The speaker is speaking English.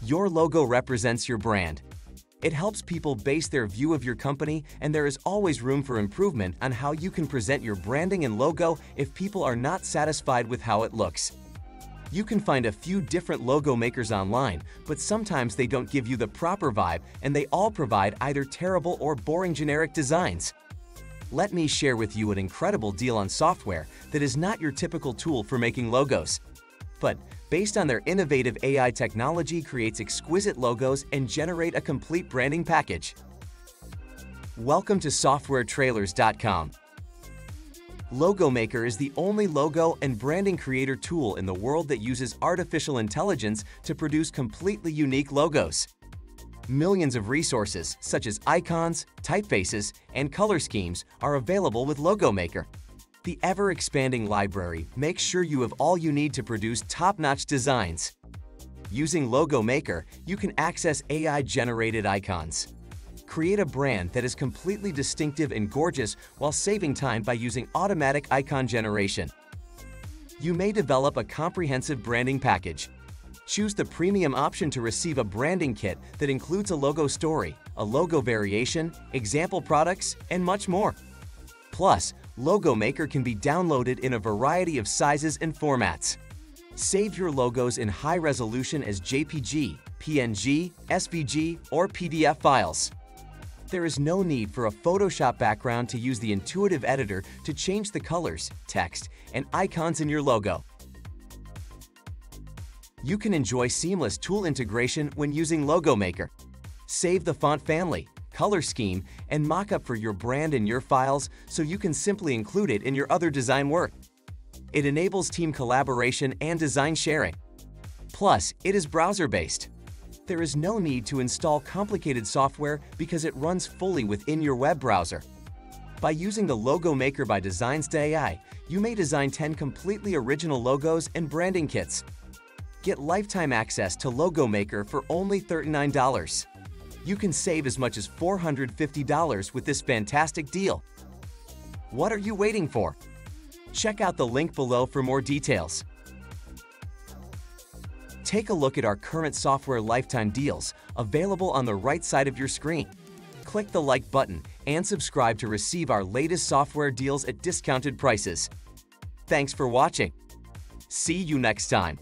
Your logo represents your brand. It helps people base their view of your company, and there is always room for improvement on how you can present your branding and logo if people are not satisfied with how it looks. You can find a few different logo makers online, but sometimes they don't give you the proper vibe, and they all provide either terrible or boring generic designs. Let me share with you an incredible deal on software that is not your typical tool for making logos, but based on their innovative AI technology, creates exquisite logos and generate a complete branding package. Welcome to SoftwareTrailers.com. LogoMaker is the only logo and branding creator tool in the world that uses artificial intelligence to produce completely unique logos. Millions of resources, such as icons, typefaces, and color schemes, are available with LogoMaker. The ever-expanding library makes sure you have all you need to produce top-notch designs. Using LogoMaker, you can access AI-generated icons. Create a brand that is completely distinctive and gorgeous while saving time by using automatic icon generation. You may develop a comprehensive branding package. Choose the premium option to receive a branding kit that includes a logo story, a logo variation, example products, and much more. Plus, LogoMaker can be downloaded in a variety of sizes and formats. Save your logos in high resolution as JPG, PNG, SVG, or PDF files. There is no need for a Photoshop background to use the intuitive editor to change the colors, text, and icons in your logo. You can enjoy seamless tool integration when using LogoMaker. Save the font family, color scheme, and mockup for your brand in your files so you can simply include it in your other design work. It enables team collaboration and design sharing. Plus, it is browser-based. There is no need to install complicated software because it runs fully within your web browser. By using the LogoMaker by Designs.ai, you may design 10 completely original logos and branding kits. Get lifetime access to LogoMaker for only $39. You can save as much as $450 with this fantastic deal. What are you waiting for? Check out the link below for more details. Take a look at our current software lifetime deals available on the right side of your screen. Click the like button and subscribe to receive our latest software deals at discounted prices. Thanks for watching. See you next time.